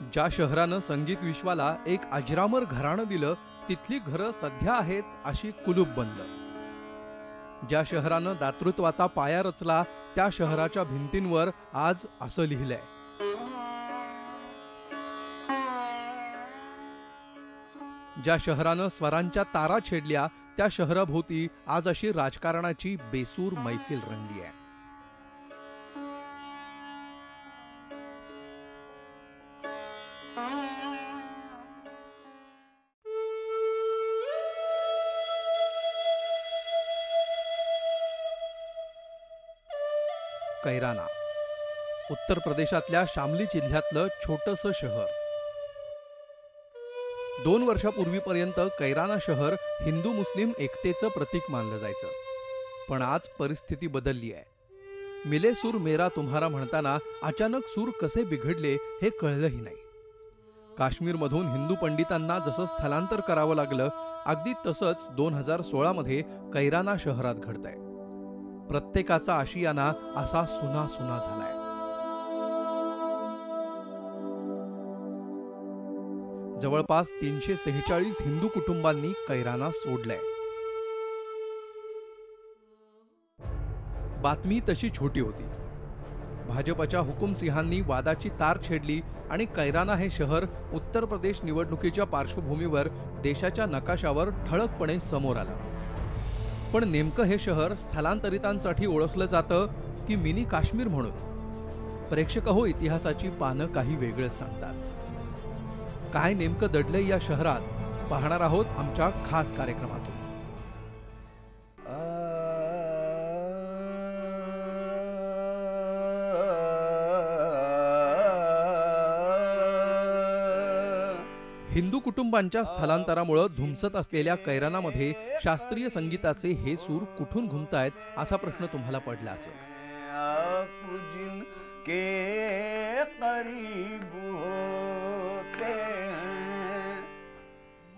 ज्या शहरानं संगीत विश्वाला एक अजरामर घराणं दिलं, तिथली घरं सध्या आहेत अशी कुलूपबंद. ज्या शहरानं दातृत्वाचा पाया रचला, त्या शहराच्या भिंतींवर आज असं लिहिलंय: ज्या शहरानं स्वरांच्या तारा छेडल्या, त्या शहराभोवती आज अशी राजकारणाची बेसूर मैफिल रंगली आहे. कैराना, उत्तर प्रदेशातल्या शामली जिल्ह्यातलं छोटंसं शहर. 2 वर्षापूर्वीपर्यंत कैराना शहर हिंदू मुस्लिम एकतेचं प्रतीक मानलं जायचं. पण आज परिस्थिती बदलली आहे. मिले सूर मेरा तुम्हारा म्हणताना अचानक सूर कसे बिघडले हे कळलंही नाही. काश्मीरमधून हिंदू पंडितांना जसं स्थलांतर करावं लागलं, अगदी तसंच 2016 मध्ये कैराना शहरात घडतंय. प्रत्येकाचा आशियाना असा सुना सुना झालाय. जवळपास 346 हिंदू कुटुंबांनी कैराना सोडलंय. बातमी तशी छोटी होती. भाजपच्या हुकुमसिंहांनी वादाची तार छेडली आणि कैराना हे शहर उत्तर प्रदेश निवडणुकीच्या पार्श्वभूमीवर देशाच्या नकाशावर ठळकपणे समोर आलं. पण नेमकं हे शहर स्थलांतरितांसाठी ओळखलं जातं की मिनी काश्मीर म्हणून? प्रेक्षकहो, इतिहासाची पानं काही वेगळंच सांगतात. काय नेमकं दडलंय या शहरात पाहणार आहोत आमच्या खास कार्यक्रमातून. हिंदू कुटुंबांच्या स्थलांतरामुळे धुमसत असलेल्या कैरानामध्ये शास्त्रीय संगीताचे हे सूर कुठून घुमतायत असा प्रश्न तुम्हाला पडला असेल.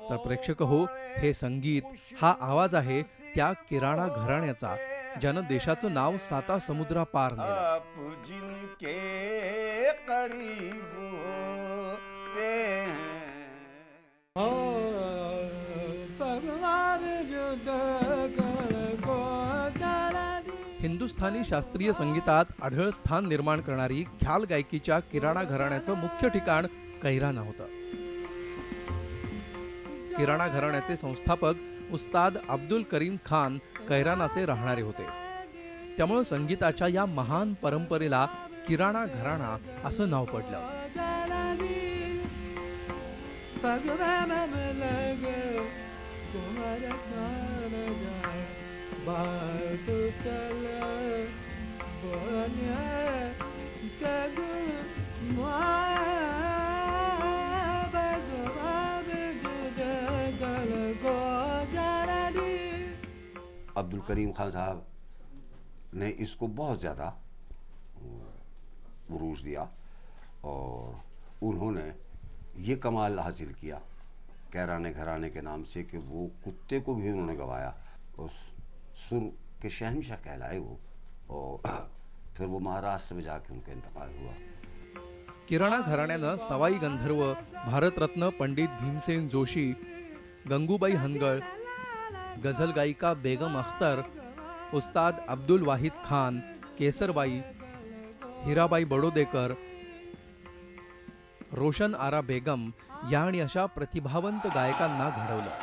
तर प्रेक्षक हो, हे संगीत, हा आवाज आहे त्या किराणा घराण्याचा, ज्यानं देशाचं नाव 7 समुद्रापार नेलं. हिंदुस्थानी शास्त्रीय संगीतात आढळ स्थान निर्माण करणारी ख्याल गायकीच्या किराणा घराण्याचं मुख्य ठिकाण कैराना होतं. किराणा घराण्याचे संस्थापक उस्ताद अब्दुल करीम खान कैरानाचे राहणारे होते. त्यामुळे संगीताच्या या महान परंपरेला किराणा घराणा असं नाव पडलं. अब्दुल करीम खान साहब ने इसको बहुत ज़्यादा उरूज दिया और उन्होंने ये कमाल हासिल किया कैराने घराने के नाम से कि वो कुत्ते को भी उन्होंने गवाया. उस सुर के शहंशाह कहलाए वो, और फिर वो महाराष्ट्र में जाके उनका इंतकाल हुआ. किराणा घराण्यानं सवाई गंधर्व, भारतरत्न पंडित भीमसेन जोशी, गंगूबाई हनगळ, गझल गायिका बेगम अख्तर, उस्ताद अब्दुल वाहिद खान, केसरबाई, हिराबाई बडोदेकर, रोशन आरा बेगम या आणि अशा प्रतिभावंत गायकांना घडवलं.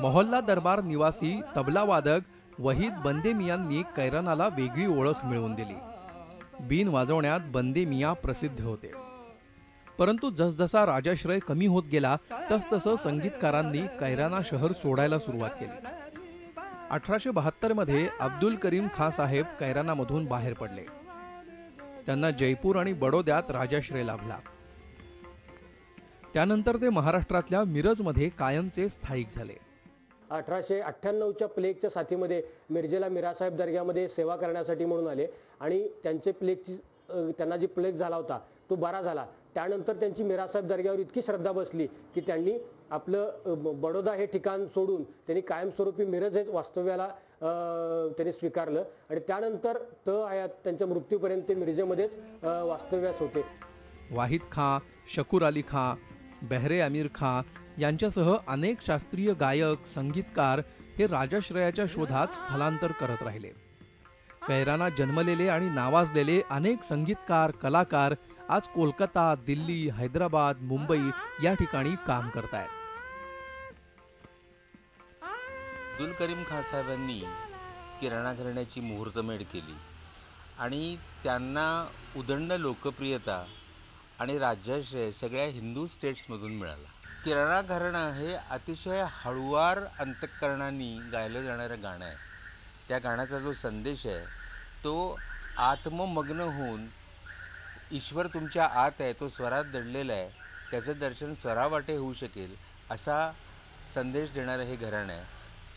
मोहल्ला दरबार निवासी तबला वादक वहीद बंदे मियांनी कैरानाला वेगळी ओळख मिळवून दिली. बीन वाजवण्यात बंदे मियां प्रसिद्ध होते. परंतु जसजसा राजाश्रय कमी होत गेला तसतसं संगीतकारांनी कैराना शहर सोडायला सुरुवात केली. 1872 मध्ये अब्दुल करीम खान साहेब कैरानामधून बाहेर पडले. त्यांना जयपूर आणि बडोद्यात राजाश्रय लाभला. त्यानंतर ते महाराष्ट्रातल्या मिरजमध्ये कायमचे स्थायिक झाले. 1898च्या प्लेगच्या साथीमध्ये मिरजेला मिरासाहेब दर्ग्यामध्ये सेवा करण्यासाठी म्हणून आले आणि त्यांना जी प्लेग झाला होता तो बरा झाला. त्यानंतर त्यांची मिरासाहेब दर्ग्यावर इतकी श्रद्धा बसली की त्यांनी आपलं बडोदा हे ठिकाण सोडून त्यांनी कायमस्वरूपी मिरज हे वास्तव्याला त्यांनी स्वीकारलं आणि त्यानंतर त्यांच्या मृत्यूपर्यंत ते मिरजेमध्येच वास्तव्यास होते. वाहिद खां, शकूर अली खां, बेहरे अमीर खां यांच्यासह अनेक शास्त्रीय गायक, संगीतकार हे राजाश्रयाच्या शोधात स्थलांतर करत राहिले. कैरानात जन्मलेले आणि नावाजलेले अनेक संगीतकार, कलाकार आज कोलकाता, दिल्ली, हैदराबाद, मुंबई या ठिकाणी काम करतायत. अब्दुल करीम खान साहेबांनी किराणा घराण्याची मुहूर्तमेढ केली आणि त्यांना उदंड लोकप्रियता आणि राज्याश्रय सगळ्या हिंदू स्टेट्समधून मिळाला. किराणा घराणं हे अतिशय हळुवार अंतःकरणाने गायलं जाणारं गाणं आहे. त्या गाण्याचा जो संदेश आहे तो आत्ममग्न होऊन ईश्वर तुमच्या आत आहे, तो स्वरात दडलेला आहे, त्याचं दर्शन स्वरावाटे होऊ शकेल असा संदेश देणारं हे घराणं आहे.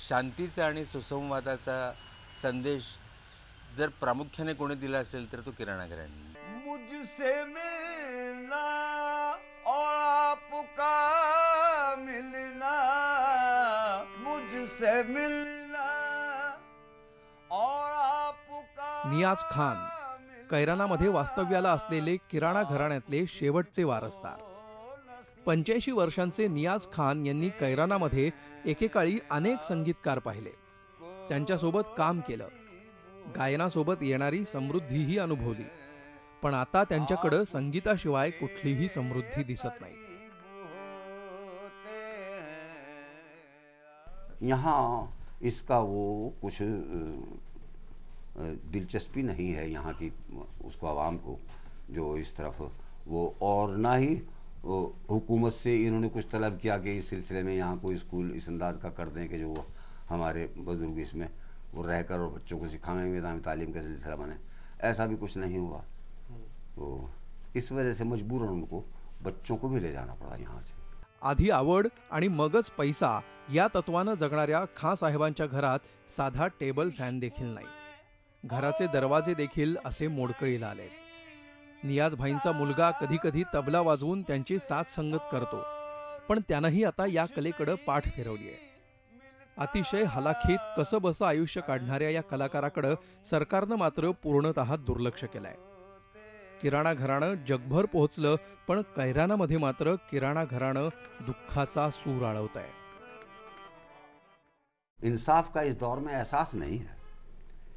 शांतीचा आणि सुसंवादाचा संदेश जर प्रामुख्याने कोणी दिला असेल तर तो किराणा घराणे. मुझसे मिलना और आपका मिलना, मुझसे मिलना और आपका. नियाज खान कैरानामध्ये वास्तव्याला असलेले किराणा घराण्यातले शेवटचे वारसदार. 85 वर्षांचे नियाज खान यांनी कैरानामध्ये एकेकाळी अनेक संगीतकार पाहिले, त्यांच्यासोबत काम केलं, गायनासोबत येणारी समृद्धीही अनुभवली. पण आता त्यांच्याकडे संगीताशिवाय कुठलीही समृद्धी दिसत नाही. यहाँ इसका वो कुछ दिलचस्पी नहीं है यहाँ की उसको आवाम को जो इस तरफ वो, और ना ही हुकूमत से इन्होंने कुछ तलब किया कि इस सिलसिले में यहाँ कोई स्कूल इस अंदाज का कर दें कि जो हमारे बुजुर्ग इसमें वो रहकर और बच्चों को सिखाएं, निज़ाम तालीम का सिलसिला बने, ऐसा भी कुछ नहीं हुआ. तो इस वजह से मजबूरन उनको बच्चों को भी ले जाना पड़ा यहाँ से. आधी आवड आणि मगच पैसा या तत्वानं जगणाऱ्या खां साहेबांच्या घरात साधा टेबल फॅन देखील नाही. घराचे दरवाजे देखील असे मोडकळीला आले. नियाज भाईंचा मुलगा कधी कधी तबला वाजवून त्यांची साथ संगत करतो, पण त्यानंही आता या कलेकडे पाठ फिरवली आहे. अतिशय हलाखीत कसंबसं आयुष्य काढणाऱ्या या कलाकाराकडे सरकारनं मात्र पूर्णतः दुर्लक्ष केलंय. किराणा घराणं जगभर पोहोचलं, पण कैरानामध्ये मात्र किराणा घराणं दुःखाचा सूर आळवत आहे. इंसाफ का इस दौर में एहसास नहीं है.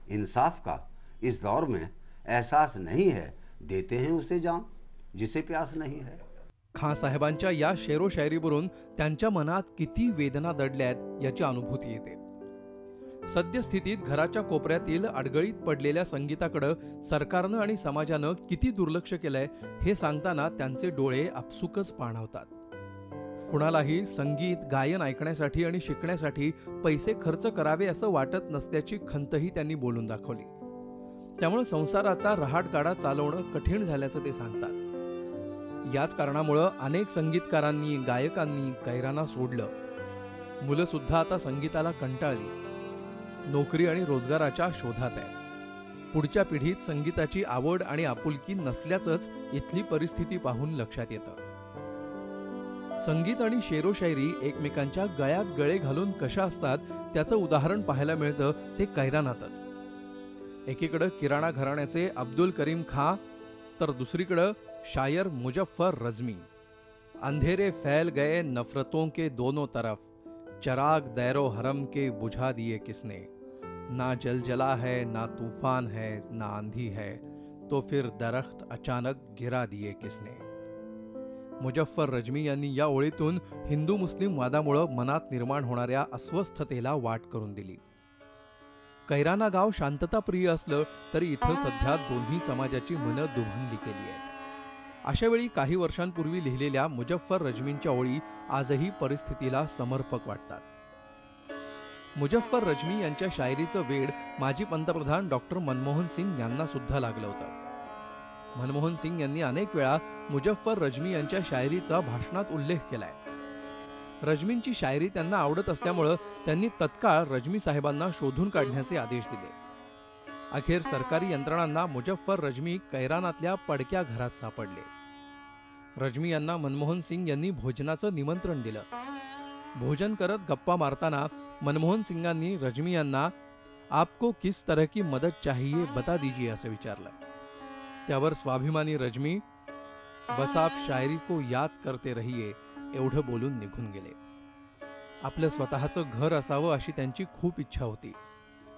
इंसाफ का इस दौर में एहसास नहीं है. देते हैं उसे जाम जिसे प्यास नहीं है. खां साहेबांच्या या शेरो शायरीवरून त्यांच्या मनात किती वेदना दडल्यात याची अनुभूती येते. सद्यस्थितीत घराच्या कोपऱ्यातील अडगळीत पडलेल्या संगीताकडे सरकारनं आणि समाजानं किती दुर्लक्ष केलंय हे सांगताना त्यांचे डोळे आपसुकच पाणावतात. कुणालाही संगीत गायन ऐकण्यासाठी आणि शिकण्यासाठी पैसे खर्च करावे असं वाटत नसल्याची खंतही त्यांनी बोलून दाखवली. त्यामुळे संसाराचा रहाटगाडा चालवणं कठीण झाल्याचं ते सांगतात. याच कारणामुळं अनेक संगीतकारांनी, गायकांनी कैराना सोडलं. मुलं सुद्धा आता संगीताला कंटाळली, नोकरी आणि रोजगाराच्या शोधात आहे. पुढच्या पिढीत संगीताची आवड आणि आपुलकी नसल्याचंच इथली परिस्थिती पाहून लक्षात येतं. संगीत आणि शेरोशायरी एकमेकांच्या गळ्यात गळे घालून कशा असतात त्याचं उदाहरण पाहायला मिळतं ते कैरानातच. एकीकडे किराणा घराण्याचे अब्दुल करीम खां तर दुसरीकडे शायर मुजफ्फर रजमी. अंधेरे फैल गए नफरतों के दोनों तरफ, चराग दैरो हरम के बुझा दिए किसने, ना जल जला है ना तूफान है ना आंधी है, तो फिर दरख्त अचानक गिरा दिए किसने. मुजफ्फर रजमी यांनी या ओळीतून हिंदू मुस्लिम वादामुळे मनात निर्माण होणाऱ्या अस्वस्थतेला वाट करून दिली. कैराना गाव शांतताप्रिय असलं तरी इथं सध्या दोन्ही समाजाची मनं दुभंगली केली आहे. अशा वेळी काही वर्षांपूर्वी लिहिलेल्या मुजफ्फर रजमींच्या ओळी आजही परिस्थितीला समर्पक वाटतात. मुजफ्फर रजमी यांच्या शायरीचं वेड माजी पंतप्रधान डॉक्टर मनमोहन सिंग यांना सुद्धा लागलं होतं. मनमोहन सिंग यांनी अनेक वेळा मुजफ्फर रजमी यांच्या शायरीचा भाषणात उल्लेख केलाय. रजमींची शायरी त्यांना आवडत असल्यामुळं त्यांनी तत्काळ रजमी साहेबांना शोधून काढण्याचे आदेश दिले. अखेर सरकारी यंत्रणांना मुजफ्फर रजमी कैरानातल्या पडक्या घरात सापडले. रजमी यांना मनमोहन सिंग यांनी भोजनाचं निमंत्रण दिलं. भोजन करत गप्पा मारताना मनमोहन सिंगांनी रजमी यांना आपको किस तरह की मदद चाहिए बता दीजिए असं विचारलं. त्यावर स्वाभिमानी रजमी बस आप शायरी को याद करते रहिए एवढं बोलून निघून गेले. आपलं स्वतःचं घर असावं अशी त्यांची खूप इच्छा होती,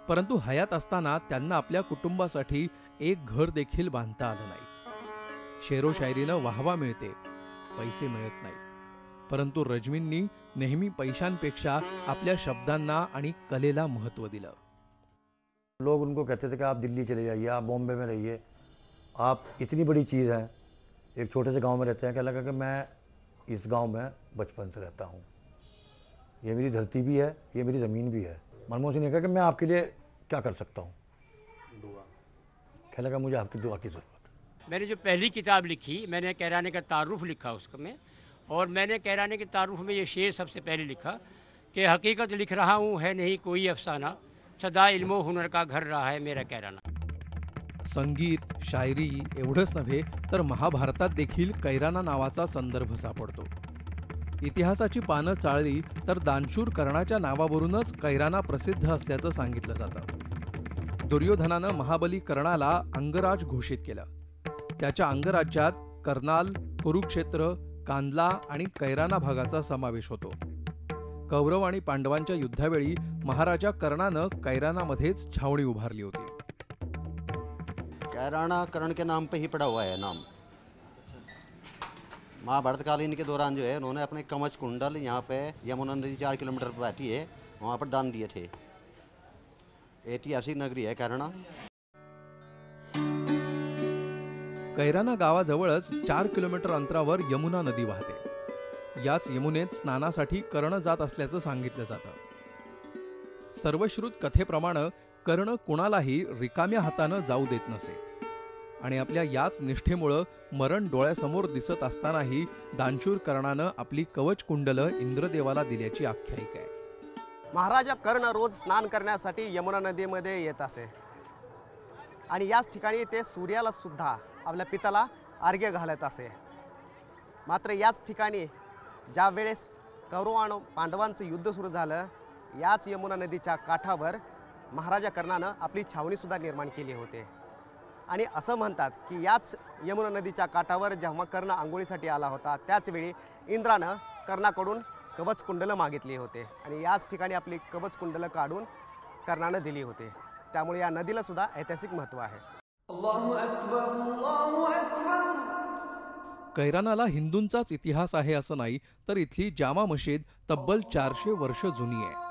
परंतु हयात असताना त्यांना आपल्या कुटुंबासाठी एक घर देखील बांधता आलं नाही. शेरो शायरीनं वाहवा मिळते, पैसे मिळत नाहीत, परंतु रजमींनी नेहमी पैशांपेक्षा आपल्या शब्दांना आणि कलेला महत्त्व दिलं. लोग उनको कहते थे कि आप दिल्ली चले जाइए, आप बॉम्बे में रहिए, आप इतनी बड़ी चीज़ है, एक छोटे से गांव में रहते हैं. क्या लगा कि मैं इस गांव में बचपन से रहता हूँ, ये मेरी धरती भी है, ये मेरी ज़मीन भी है. मनमोहन सिंह ने कहा कि मैं आपके लिए क्या कर सकता हूँ. क्या लगा मुझे आपकी दुआ की ज़रूरत है. मैंने जो पहली किताब लिखी, मैंने कैराने का तारुफ लिखा उसमें, और मैंने कैराने के तारुफ में ये शेर सबसे पहले लिखा कि हकीकत लिख रहा हूँ, है नहीं कोई अफसाना, सदा इल्मो हुनर का घर रहा है मेरा कैराना. संगीत, शायरी एवढंच नव्हे तर महाभारतात देखील कैराना नावाचा संदर्भ सापडतो. इतिहासाची पानं चाळली तर दानशूर कर्णाच्या नावावरूनच कैराना प्रसिद्ध असल्याचं सांगितलं जातं. दुर्योधनानं महाबली कर्णाला अंगराज घोषित केलं. त्याच्या अंगराज्यात कर्नाल, कुरुक्षेत्र, कांदला आणि कैराना भागाचा समावेश होतो. कौरव आणि पांडवांच्या युद्धावेळी महाराजा कर्णानं कैरानामध्येच छावणी उभारली होती. कैराना कर्ण के नाम पे ही पड़ा हुआ है नाम. महाभारत कालीन के दौरान जो है उन्होंने अपने कवच कुंडल यहाँ पे यमुना नदी 4 किलोमीटर पर बहती है, वहाँ पर दान दिए थे. ऐतिहासिक नगरी है कैराना. कैराना गावाजवळच 4 किलोमीटर अंतरावर यमुना नदी वाहते. याच यमुनेत स्नानासाठी कर्ण जात असल्याचं सांगितलं जातं. सर्वश्रुत कथेप्रमाणे कर्ण कुणालाही रिकाम्या हातानं जाऊ देत नसे आणि आपल्या याच निष्ठेमुळं मरण डोळ्यासमोर दिसत असतानाही दानशूर कर्णानं आपली कवच कुंडलं इंद्रदेवाला दिल्याची आख्यायिका आहे. महाराजा कर्ण रोज स्नान करण्यासाठी यमुना नदीमध्ये येत असे आणि याच ठिकाणी ते सूर्याला सुद्धा आपल्या पित्याला अर्घ्य घालत असे. मात्र याच ठिकाणी ज्या वेळेस कौरव आणि पांडवांचं युद्ध सुरू झालं, याच यमुना नदीच्या काठावर महाराजा कर्णानं आपली छावणीसुद्धा निर्माण केली होती. आणि असं म्हणतात की याच यमुना नदीच्या काठावर जेव्हा कर्ण आंघोळीसाठी आला होता, त्याचवेळी इंद्रानं कर्णाकडून कवच कुंडलं मागितली होते आणि याच ठिकाणी आपली कवच कुंडलं काढून कर्णानं दिली होती. त्यामुळे या नदीला सुद्धा ऐतिहासिक महत्त्व आहे. अल्लाहु अकबर, अल्लाहु अकबर. कैरानाला हिंदूंचाच इतिहास आहे असं नाही, तर इथली जामा मशीद तब्बल 400 वर्ष जुनी आहे.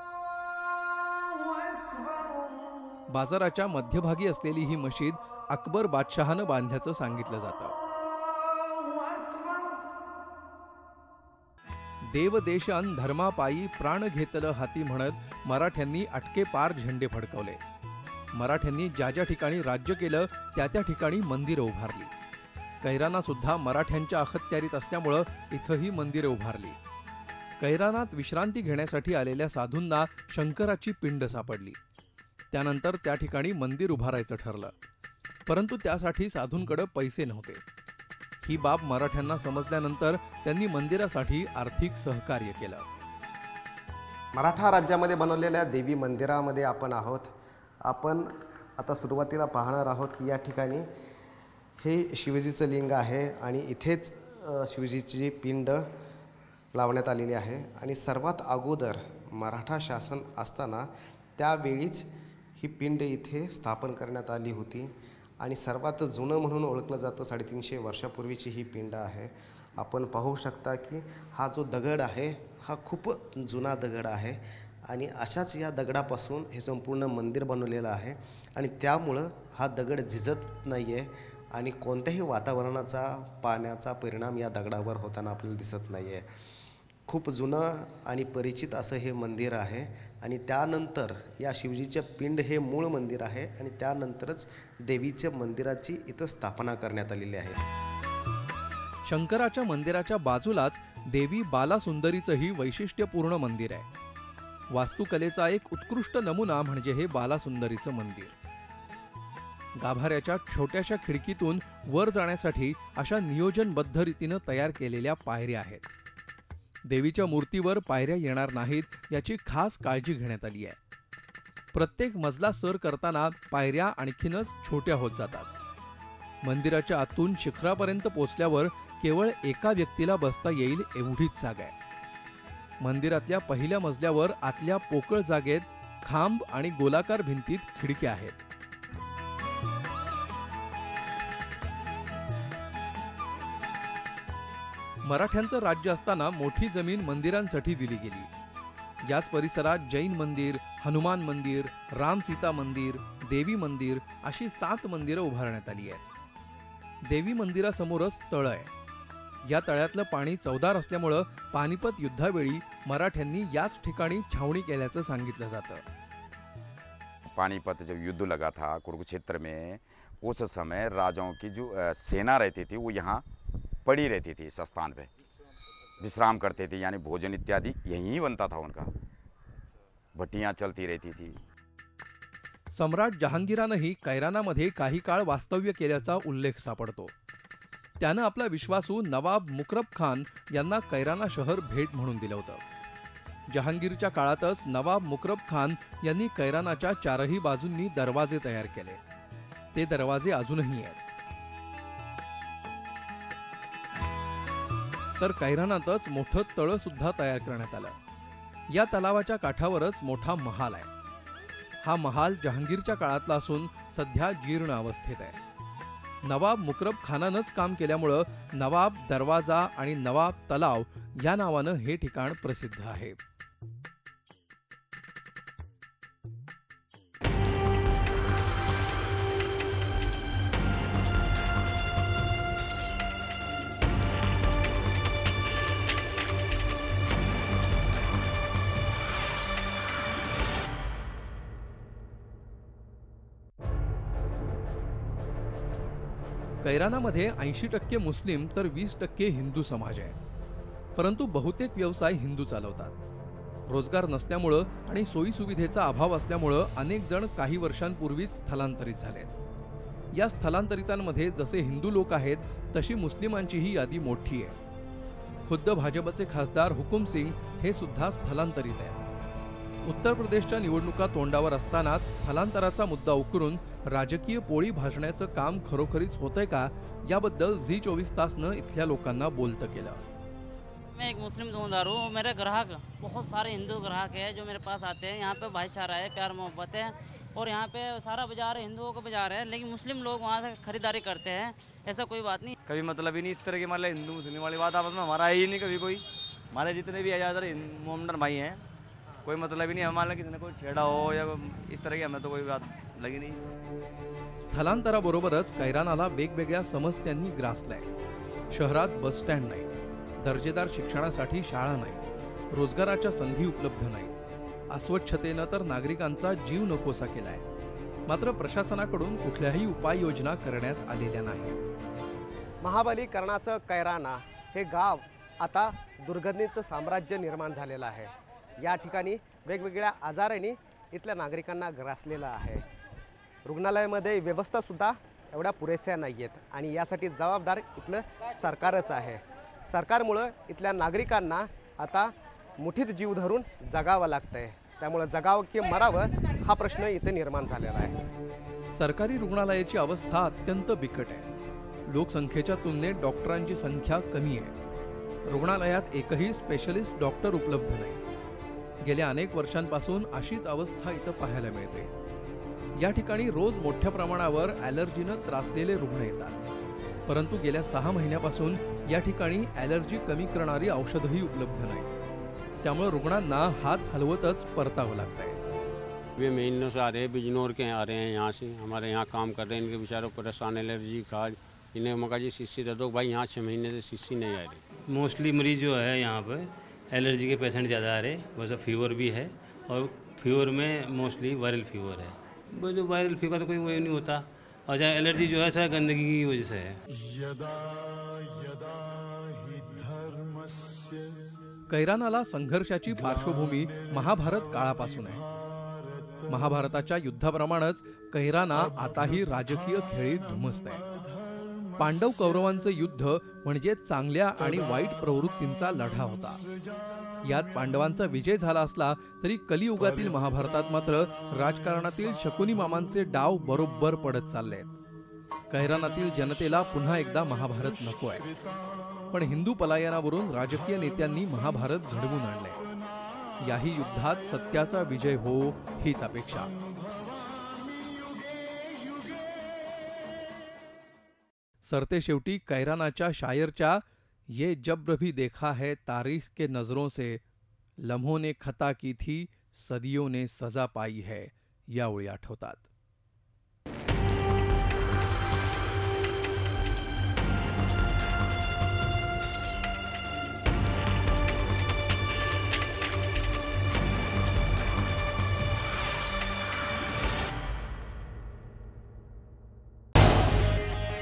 बाजाराच्या मध्यभागी असलेली ही मशीद अकबर बादशहानं बांधल्याचं सांगितलं जातं. देवदेशान धर्मापायी प्राण घेतलं हाती म्हणत मराठ्यांनी अटके पार झेंडे फडकवले. मराठ्यांनी ज्या ज्या ठिकाणी राज्य केलं त्या त्या ठिकाणी मंदिरं उभारली. कैराना सुद्धा मराठ्यांच्या अखत्यारीत असल्यामुळं इथंही मंदिरे उभारली. कैरानात विश्रांती घेण्यासाठी आलेल्या साधूंना शंकराची पिंड सापडली. त्यानंतर त्या ठिकाणी मंदिर उभारायचं ठरलं, परंतु त्यासाठी साधूंकडे पैसे नव्हते. ही बाब मराठ्यांना समजल्यानंतर त्यांनी मंदिरासाठी आर्थिक सहकार्य केलं. मराठा राज्यामध्ये बनवलेल्या देवी मंदिरामध्ये आपण आहोत. आपण आता सुरुवातीला पाहणार आहोत की या ठिकाणी हे शिवजीचं लिंग आहे आणि इथेच शिवजीची पिंड लावण्यात आलेली आहे. आणि सर्वात अगोदर मराठा शासन असताना त्यावेळीच ही पिंड इथे स्थापन करण्यात आली होती आणि सर्वात जुनं म्हणून ओळखलं जातं. 350 वर्षापूर्वीची ही पिंड आहे. आपण पाहू शकता की हा जो दगड आहे हा खूप जुना दगड आहे आणि अशाच या दगडापासून हे संपूर्ण मंदिर बनवलेलं आहे आणि त्यामुळं हा दगड झिजत नाही आहे आणि कोणत्याही वातावरणाचा पाण्याचा परिणाम या दगडावर होताना आपल्याला दिसत नाही आहे. खूप जुनं आणि परिचित असं हे मंदिर आहे आणि त्यानंतर या शिवजीचे पिंड हे मूळ मंदिर आहे आणि त्यानंतरच देवीच्या मंदिराची इथं स्थापना करण्यात आलेली आहे। शंकराच्या मंदिराच्या बाजूलाच देवी बालासुंदरीचंही वैशिष्ट्यपूर्ण मंदिर आहे। वास्तुकलेचा एक उत्कृष्ट नमुना म्हणजे हे बालासुंदरीचं मंदिर। गाभाऱ्याच्या छोट्याशा खिडकीतून वर जाण्यासाठी अशा नियोजनबद्ध रीतीनं तयार केलेल्या पायऱ्या आहेत। देवीच्या मूर्तीवर पायऱ्या येणार नाहीत याची खास काळजी घेण्यात आली आहे। प्रत्येक मजला सर करताना पायऱ्या आणखीनच छोट्या होत जातात। मंदिराच्या आतून शिखरापर्यंत पोहोचल्यावर केवळ एका व्यक्तीला बसता येईल एवढीच जागा आहे। मंदिरातल्या पहिल्या मजल्यावर आतल्या पोकळ जागेत खांब आणि गोलाकार भिंतीत खिडक्या आहेत। मराठ्यांचं राज्य असताना मोठी जमीन मंदिरांसाठी दिली गेली। याच परिसरात जैन मंदिर, हनुमान मंदिर, राम सीता मंदिर, देवी मंदिर अशी 7 मंदिरं उभारण्यात आली आहेत। देवी मंदिरासमोरच तळ आहे। या तळ्यातलं पाणी चवदार असल्यामुळं पानिपत युद्धावेळी मराठ्यांनी याच ठिकाणी छावणी केल्याचं सांगितलं जातं। पानीपत जब युद्ध लगा था कुरुक्षेत्र में, उस समय राजाओं की जो सेना रहती थी वो यहाँ पड़ी रहती थी, इस स्थान पे विश्राम करते थे, यानी भोजन इत्यादि यहीं बनता था उनका, भट्टियाँ चलती रहती थी। सम्राट जहांगीरानंही कैरानामध्ये काही काळ वास्तव्य केल्याचा उल्लेख सापडतो। त्यानं आपला विश्वासू नवाब मुकरब खान यांना कैराना शहर भेट म्हणून दिलं होतं। जहांगीरच्या काळातच नवाब मुकरब खान यांनी कैरानाच्या 4ही बाजूंनी दरवाजे तयार केले। ते दरवाजे अजूनही आहेत। तर कैरानातच मोठं तळ सुद्धा तयार करण्यात आलं। या तलावाच्या काठावरच मोठा महाल आहे। हा महाल जहांगीरच्या काळातला असून सध्या जीर्ण अवस्थेत आहे। नवाब मुकरब खानानंच काम केल्यामुळं नवाब दरवाजा आणि नवाब तलाव या नावानं हे ठिकाण प्रसिद्ध आहे। कैरानामध्ये 80% मुस्लिम तर 20% हिंदू समाज आहे। परंतु बहुतेक व्यवसाय हिंदू चालवतात। रोजगार नसल्यामुळं आणि सोयी सुविधेचा अभाव असल्यामुळं अनेक जण काही वर्षांपूर्वीच स्थलांतरित झालेत। या स्थलांतरितांमध्ये जसे हिंदू लोक आहेत तशी मुस्लिमांचीही यादी मोठी आहे। खुद्द भाजपचे खासदार हुकुम सिंग हे सुद्धा स्थलांतरित आहेत। उत्तर प्रदेशच्या निवडणुका तोंडावर असतानाच स्थलांतराचा मुद्दा उकरून राजकीय पोळी भाजण्याचं काम खरोखरीच होतंय का याबद्दल झी24 तासनं इथल्या लोकांना बोलतं केलं। मैं एक मुस्लिम दुकानदार हूँ। मेरे ग्राहक बहुत सारे हिंदू ग्राहक हैं जो मेरे पास आते हैं। यहाँ पे भाईचारा है, प्यार मोहब्बत है और यहाँ पे सारा बाजार हिंदुओं का बाजार है, लेकिन मुस्लिम लोग वहाँ से खरीदारी करते हैं। ऐसा कोई बात नहीं, कभी मतलब ही नहीं इस तरह की मतलब हिंदू मुस्लिम वाली बात आपस में हमारा है ही नहीं कभी कोई। हमारे जितने भी आज़ाद मोहम्मदन भाई हैं कोई मतलब ही नहीं हमारा किसी ने कोई छेड़ा हो या इस तरह की हमें तो कोई बात लगी नहीं। स्थलांतराबरोबरच कैरानाला वेगवेगळ्या समस्यांनी ग्रासलाय। शहरात बस स्टँड नाही, दर्जेदार शिक्षणासाठी शाळा नाही, रोजगाराच्या संधी उपलब्ध नाहीत, अस्वच्छतेनं तर नागरिकांचा जीव नकोसा केलाय। मात्र प्रशासनाकडून कुठल्याही उपाययोजना करण्यात आलेल्या नाहीत। महाबलीकरणाचं कैराना हे गाव आता दुर्गंधीचं साम्राज्य निर्माण झालेलं आहे। या ठिकाणी वेगवेगळ्या आजारांनी इथल्या नागरिकांना ग्रासलेलं आहे। रुग्णालयामध्ये व्यवस्थासुद्धा एवढ्या पुरेशा नाही आहेत आणि यासाठी जबाबदार इथलं सरकारच आहे। सरकारमुळं इथल्या नागरिकांना आता मुठीत जीव धरून जगावं लागतंय। त्यामुळे जगावं की मरावं हा प्रश्न इथे निर्माण झालेला आहे। सरकारी रुग्णालयाची अवस्था अत्यंत बिकट आहे। लोकसंख्येच्या तुलनेत डॉक्टरांची संख्या कमी आहे। रुग्णालयात एकही स्पेशलिस्ट डॉक्टर उपलब्ध नाही। गेल्या अनेक वर्षांपासून अशीच अवस्था इथं पाहायला मिळते। या ठिकाणी रोज मोठ्या प्रमाणावर ॲलर्जीनं त्रासलेले रुग्ण येतात, परंतु गेल्या 6 महिन्यापासून या ठिकाणी ॲलर्जी कमी करणारी औषधही उपलब्ध नाहीत। त्यामुळे रुग्णांना हात हलवतच परतावं लागतंय। वे महीनों से आ रहे हैं, बिजनौर के आ रहे हैं, यहाँ से हमारे यहाँ काम कर रहे हैं। इनके बेचारों परेशान एलर्जी का इन्हें मका जी शीशी दे दो भाई, यहाँ 6 महीने से शीशी नहीं आ रही। मोस्टली मरीज जो है यहाँ पे एलर्जी के पेशेंट ज़्यादा आ रहे, वैसे फीवर भी है और फीवर में मोस्टली वायरल फीवर है। वो जो वायरल फीवर तो कोई वो नहीं होता, और जहाँ एलर्जी जो है थोड़ा गंदगी की वजह से है। कैरानाला संघर्षाची पार्श्वभूमी महाभारत काळापासून आहे। महाभारताच्या युद्धाप्रमाणेच कैराना आताही राजकीय खेळीत धुमसते। पांडव कौरवांचे युद्ध म्हणजे चांगल्या आणि वाईट प्रवृत्तींचा लढा होता। यात पांडवांचा विजय झाला असला तरी कलियुगातील महाभारतात मात्र राजकारणातील शकुनी मामांचे डाव बरोबर पडत चाललेत। कैरानातील जनतेला पुन्हा एकदा महाभारत नको आहे, पण हिंदू पलायनावरून राजकीय नेत्यांनी महाभारत घडवून आणले। याही युद्धात सत्याचा विजय हो हीच अपेक्षा। सरते शेवटी कैरानाच्या शायरच्या ये जब्र भी देखा है तारीख के नजरों से, लम्हों ने खता की थी सदियों ने सजा पाई है, या ओळी आठवतात।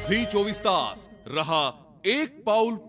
झी 24 तास रहा एक पाऊल